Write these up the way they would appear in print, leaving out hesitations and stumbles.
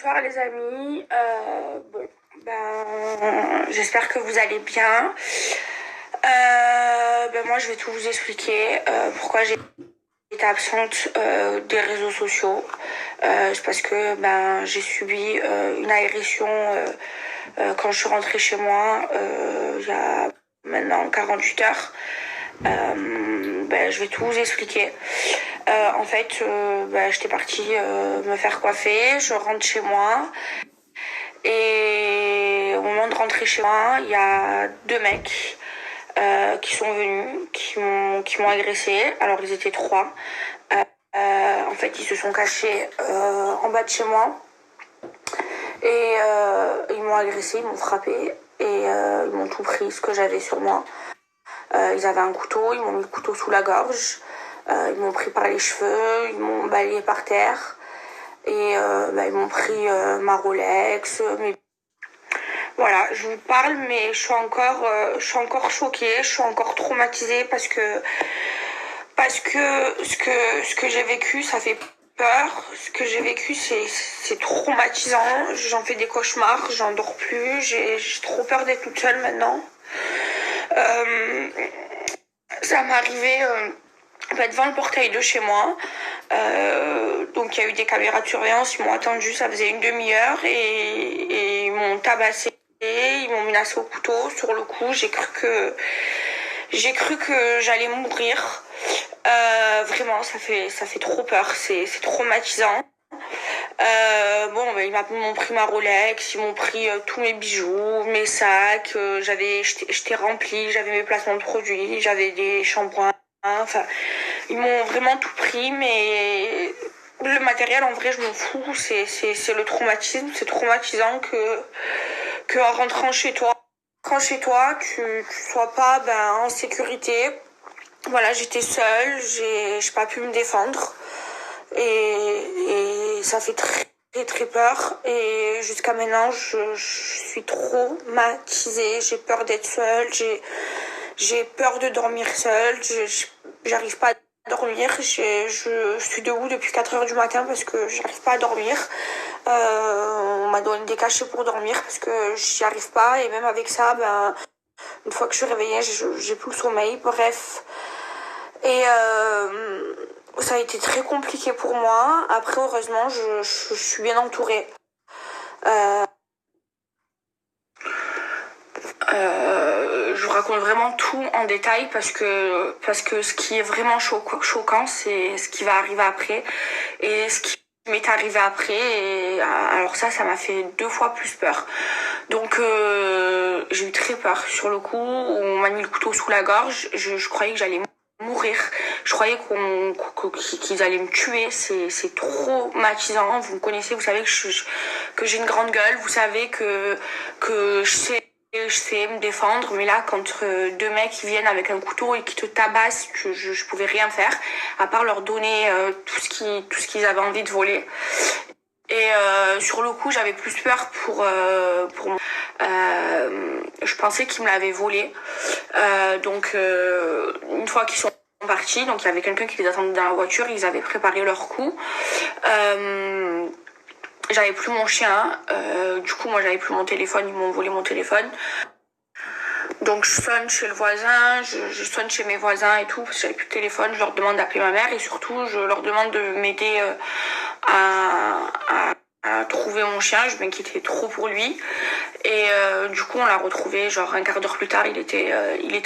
Bonsoir les amis. J'espère que vous allez bien. Moi, je vais tout vous expliquer pourquoi j'ai été absente des réseaux sociaux. C'est parce que j'ai subi une agression quand je suis rentrée chez moi il y a maintenant 48 heures. Je vais tout vous expliquer. J'étais partie me faire coiffer, je rentre chez moi et au moment de rentrer chez moi, il y a deux mecs qui sont venus, qui m'ont agressée. Alors ils étaient trois. Ils se sont cachés en bas de chez moi et ils m'ont agressée, ils m'ont frappé et ils m'ont tout pris, ce que j'avais sur moi. Ils avaient un couteau, ils m'ont mis le couteau sous la gorge. Ils m'ont pris par les cheveux, ils m'ont balayé par terre et ils m'ont pris ma Rolex. Voilà, je vous parle, mais je suis encore choquée, je suis encore traumatisée parce que ce que j'ai vécu, ça fait peur. Ce que j'ai vécu, c'est traumatisant. J'en fais des cauchemars, j'en dors plus. J'ai trop peur d'être toute seule maintenant. Ça m'est arrivé devant le portail de chez moi. Donc il y a eu des caméras de surveillance, ils m'ont attendu, ça faisait une demi-heure et ils m'ont tabassé, ils m'ont menacé au couteau. Sur le coup, j'ai cru que j'allais mourir. Vraiment, ça fait trop peur, c'est traumatisant. Ils m'ont pris ma Rolex, ils m'ont pris tous mes bijoux, mes sacs, j'étais remplie, j'avais mes placements de produits, j'avais des shampoings, ils m'ont vraiment tout pris, mais le matériel, en vrai, je m'en fous, c'est le traumatisme, c'est traumatisant que en rentrant chez toi, tu sois pas en sécurité. Voilà, j'étais seule, j'ai pas pu me défendre. Et ça fait très très peur et jusqu'à maintenant je suis traumatisée, j'ai peur d'être seule, j'ai peur de dormir seule, j'arrive pas à dormir, je suis debout depuis 4 heures du matin parce que j'arrive pas à dormir. On m'a donné des cachets pour dormir parce que j'y arrive pas et même avec ça, une fois que je suis réveillée, j'ai plus le sommeil, bref. Et ça a été très compliqué pour moi. Après, heureusement, je suis bien entourée. Je vous raconte vraiment tout en détail parce que ce qui est vraiment choquant, c'est ce qui va arriver après et ce qui m'est arrivé après. Et alors ça m'a fait 2 fois plus peur. Donc j'ai eu très peur. Sur le coup, on m'a mis le couteau sous la gorge. Je croyais que j'allais mourir. Je croyais qu'ils allaient me tuer. C'est traumatisant. Vous me connaissez, vous savez que j'ai une grande gueule. Vous savez que je sais me défendre. Mais là, quand deux mecs qui viennent avec un couteau et qui te tabassent, je pouvais rien faire à part leur donner tout ce qu'ils avaient envie de voler. Et sur le coup, j'avais plus peur pour moi. Je pensais qu'ils me l'avaient volé. Une fois qu'ils sont partis, donc il y avait quelqu'un qui les attendait dans la voiture, ils avaient préparé leur coup. J'avais plus mon chien. Du coup, moi, j'avais plus mon téléphone. Ils m'ont volé mon téléphone. Donc je sonne chez le voisin, je sonne chez mes voisins et tout, parce que j'avais plus de téléphone, je leur demande d'appeler ma mère et surtout je leur demande de m'aider à trouver mon chien, je m'inquiétais trop pour lui. Et du coup on l'a retrouvé genre un quart d'heure plus tard, il était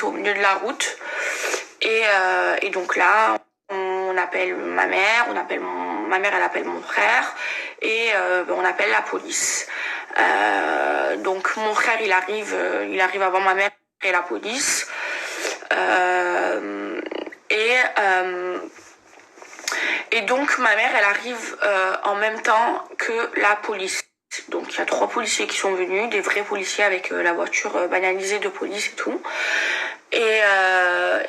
au milieu de la route. Et donc là, on appelle ma mère, ma mère elle appelle mon frère et on appelle la police. Donc mon frère il arrive avant ma mère et la police. Et donc ma mère elle arrive en même temps que la police. Donc il y a 3 policiers qui sont venus, des vrais policiers avec la voiture banalisée de police et tout. Et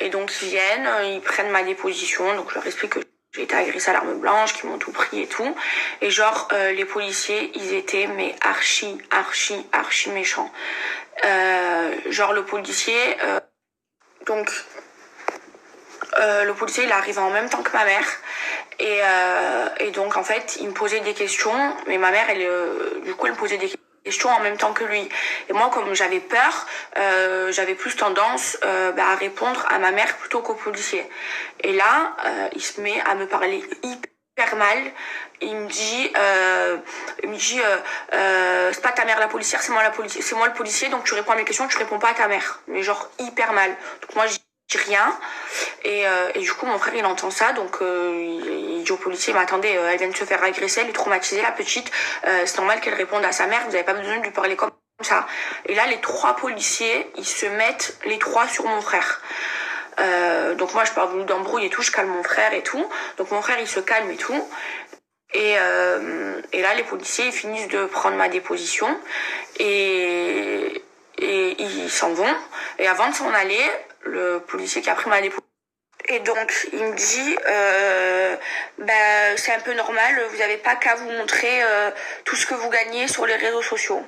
donc ils viennent, ils prennent ma déposition, donc je leur explique que j'ai été agressée à l'arme blanche, qu'ils m'ont tout pris et tout. Et genre les policiers, ils étaient mais archi méchants. Genre le policier, le policier il est arrivé en même temps que ma mère. Et donc en fait il me posait des questions, mais ma mère du coup elle me posait des questions en même temps que lui. Et moi comme j'avais peur, j'avais plus tendance à répondre à ma mère plutôt qu'au policier. Et là il se met à me parler hyper mal. Il me dit c'est pas ta mère la policière, c'est moi le policier, donc tu réponds à mes questions, tu réponds pas à ta mère. Mais genre hyper mal. Donc moi je dis rien. Et du coup mon frère il entend ça, donc il dit au policier mais attendez, elle vient de se faire agresser, elle est traumatisée la petite, c'est normal qu'elle réponde à sa mère, vous avez pas besoin de lui parler comme ça. Et là les 3 policiers ils se mettent les 3 sur mon frère. Donc moi je parle d'embrouille et tout, je calme mon frère et tout, donc mon frère il se calme et tout. Et là les policiers ils finissent de prendre ma déposition et ils s'en vont. Et avant de s'en aller, le policier qui a pris ma déposition, et donc il me dit c'est un peu normal, vous n'avez pas qu'à vous montrer tout ce que vous gagnez sur les réseaux sociaux.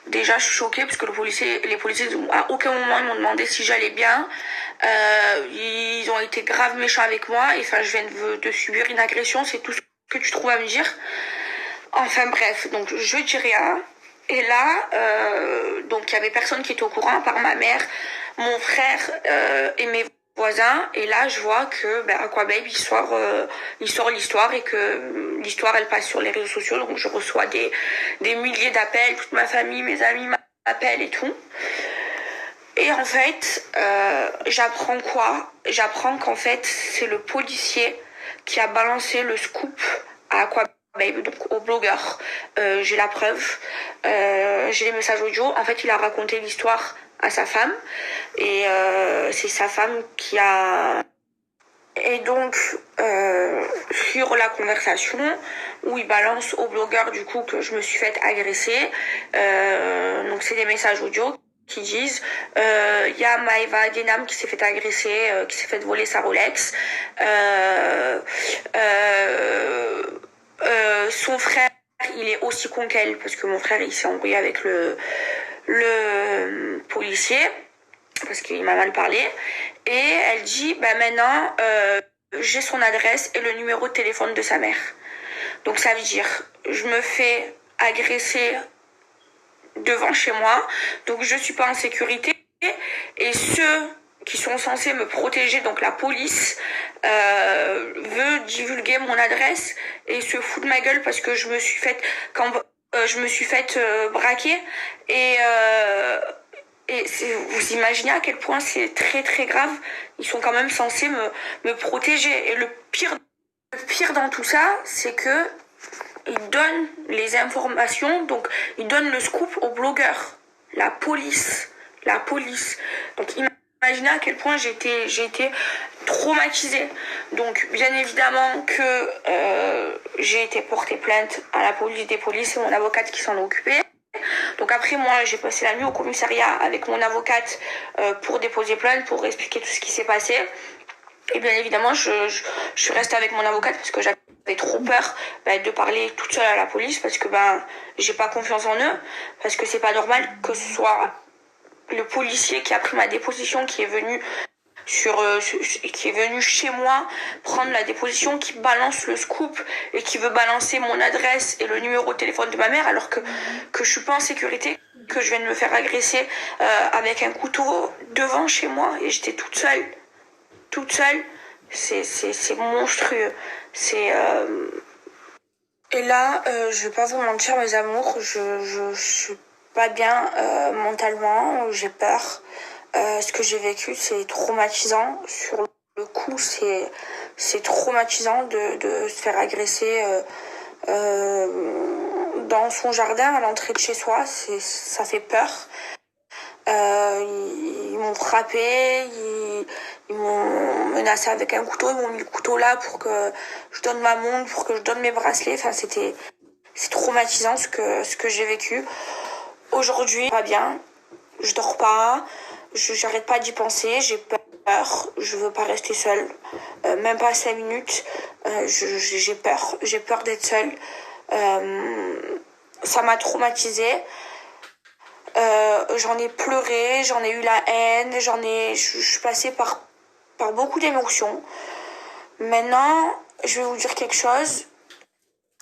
Déjà je suis choquée parce que les policiers à aucun moment ils m'ont demandé si j'allais bien. Ils ont été grave méchants avec moi, et enfin je viens de subir une agression, c'est tout ce que tu trouves à me dire. Enfin bref, donc je dis rien. Et là, donc il y avait personne qui était au courant, à part ma mère, mon frère et mes voisins. Et là, je vois que Aquababe, il sort l'histoire, et que l'histoire, elle passe sur les réseaux sociaux. Donc je reçois des milliers d'appels, toute ma famille, mes amis m'appellent et tout. Et en fait, j'apprends quoi? J'apprends qu'en fait, c'est le policier qui a balancé le scoop à Aquababe, donc au blogueur. J'ai la preuve, j'ai les messages audio. En fait il a raconté l'histoire à sa femme, et c'est sa femme qui a... Et donc sur la conversation où il balance au blogueur du coup que je me suis fait agresser, donc c'est des messages audio qui disent y a Maëva Denam qui s'est fait agresser, qui s'est fait voler sa Rolex, son frère il est aussi con qu'elle, parce que mon frère il s'est embrouillé avec le policier parce qu'il m'a mal parlé. Et elle dit maintenant j'ai son adresse et le numéro de téléphone de sa mère. Donc ça veut dire je me fais agresser devant chez moi, donc je suis pas en sécurité, et ceux qui sont censés me protéger, donc la police, veut divulguer mon adresse et se fout de ma gueule parce que je me suis fait braquer. Et vous imaginez à quel point c'est très très grave. Ils sont quand même censés me protéger. Et le pire dans tout ça, c'est que ils donnent les informations, donc ils donnent le scoop aux blogueurs, la police. Donc imaginez à quel point j'ai été traumatisée. Donc bien évidemment que j'ai été portée plainte à la police des polices, c'est mon avocate qui s'en est occupée. Donc après moi j'ai passé la nuit au commissariat avec mon avocate pour déposer plainte, pour expliquer tout ce qui s'est passé. Et bien évidemment je suis restée avec mon avocate parce que j'avais trop peur de parler toute seule à la police, parce que j'ai pas confiance en eux, parce que c'est pas normal que ce soit le policier qui a pris ma déposition qui est venu chez moi prendre la déposition, qui balance le scoop et qui veut balancer mon adresse et le numéro de téléphone de ma mère, alors que je suis pas en sécurité, que je viens de me faire agresser avec un couteau devant chez moi, et j'étais toute seule. C'est monstrueux. Et là je vais pas vous mentir mes amours, je suis pas bien mentalement, j'ai peur. Ce que j'ai vécu c'est traumatisant. Sur le coup c'est traumatisant de se faire agresser dans son jardin à l'entrée de chez soi. Ça fait peur. Ils m'ont frappé, ils m'ont menacé avec un couteau, ils m'ont mis le couteau là pour que je donne ma montre, pour que je donne mes bracelets. Enfin c'est traumatisant ce que j'ai vécu. Aujourd'hui pas bien, je dors pas, j'arrête pas d'y penser, j'ai peur, je veux pas rester seule, même pas 5 minutes. J'ai peur d'être seule. Ça m'a traumatisée. J'en ai pleuré, j'en ai eu la haine, je suis passée par beaucoup d'émotions. Maintenant, je vais vous dire quelque chose.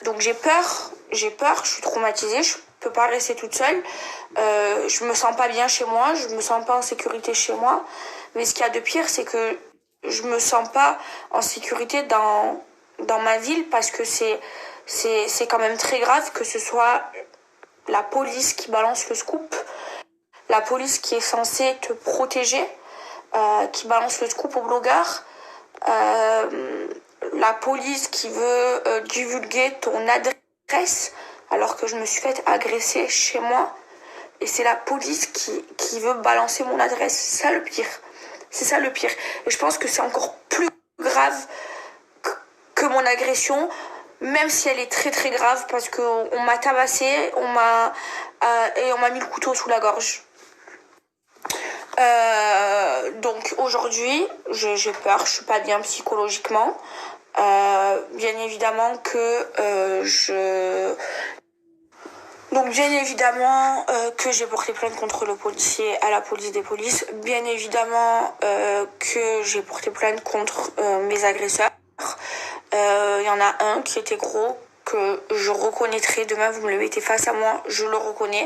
Donc j'ai peur, je suis traumatisée, je peux pas rester toute seule. Je me sens pas bien chez moi, je me sens pas en sécurité chez moi. Mais ce qu'il y a de pire, c'est que je me sens pas en sécurité dans ma ville parce que c'est quand même très grave que ce soit la police qui balance le scoop, la police qui est censée te protéger, qui balance le scoop aux blogueurs, la police qui veut divulguer ton adresse alors que je me suis fait agresser chez moi et c'est la police qui veut balancer mon adresse. C'est ça le pire. C'est ça le pire. Et je pense que c'est encore plus grave que mon agression, même si elle est très très grave parce qu'on m'a tabassé, et on m'a mis le couteau sous la gorge. Donc aujourd'hui, j'ai peur, je suis pas bien psychologiquement. Bien évidemment que Donc bien évidemment que j'ai porté plainte contre le policier à la police des polices. Bien évidemment que j'ai porté plainte contre mes agresseurs. Il y en a un qui était gros, que je reconnaîtrai. Demain, vous me le mettez face à moi, je le reconnais.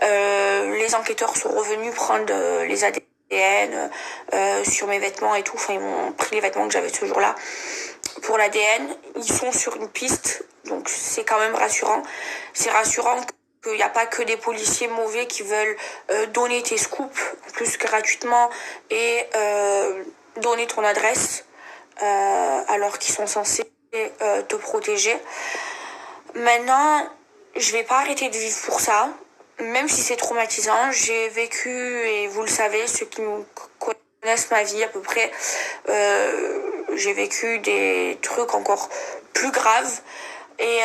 Les enquêteurs sont revenus prendre les ADN sur mes vêtements et tout. Enfin, ils m'ont pris les vêtements que j'avais ce jour-là pour l'ADN. Ils sont sur une piste, donc c'est quand même rassurant. C'est rassurant qu'il n'y a pas que des policiers mauvais qui veulent donner tes scoops, en plus gratuitement, et donner ton adresse, alors qu'ils sont censés te protéger. Maintenant, je vais pas arrêter de vivre pour ça, même si c'est traumatisant. J'ai vécu, et vous le savez, ceux qui me connaissent ma vie à peu près, j'ai vécu des trucs encore plus graves. Et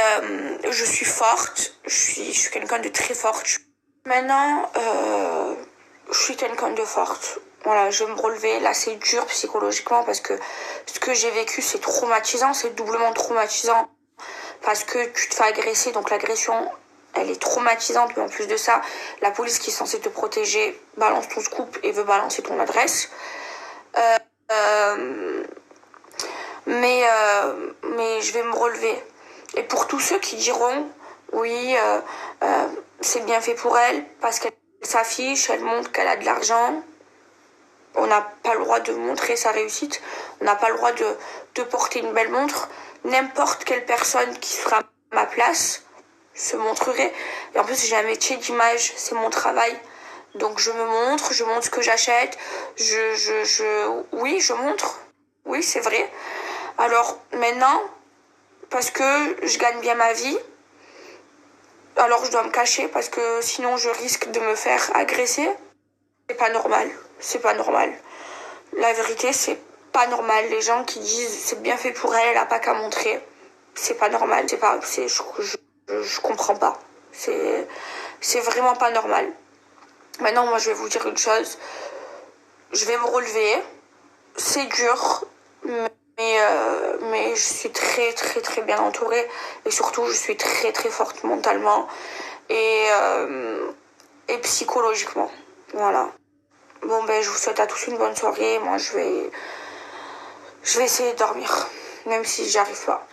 je suis forte, je suis quelqu'un de très forte. Maintenant, je suis quelqu'un de forte. Voilà, je vais me relever. Là, c'est dur psychologiquement parce que ce que j'ai vécu, c'est traumatisant, c'est doublement traumatisant. Parce que tu te fais agresser, donc l'agression, elle est traumatisante. Mais en plus de ça, la police qui est censée te protéger balance ton scoop et veut balancer ton adresse. Mais je vais me relever. Et pour tous ceux qui diront, oui, c'est bien fait pour elle, parce qu'elle s'affiche, elle montre qu'elle a de l'argent. On n'a pas le droit de montrer sa réussite. On n'a pas le droit de porter une belle montre. N'importe quelle personne qui sera à ma place se montrerait. Et en plus, j'ai un métier d'image, c'est mon travail. Donc je montre ce que j'achète. Oui, je montre. Oui, c'est vrai. Alors maintenant, parce que je gagne bien ma vie, alors je dois me cacher parce que sinon je risque de me faire agresser. C'est pas normal. C'est pas normal. La vérité, c'est pas normal. Les gens qui disent c'est bien fait pour elle, elle a pas qu'à montrer. C'est pas normal. Je comprends pas. C'est vraiment pas normal. Maintenant, moi, je vais vous dire une chose. Je vais me relever. C'est dur, mais je suis très très très bien entourée et surtout je suis très très forte mentalement et psychologiquement. Voilà. Bon ben je vous souhaite à tous une bonne soirée. Moi je vais essayer de dormir, même si j'y arrive pas.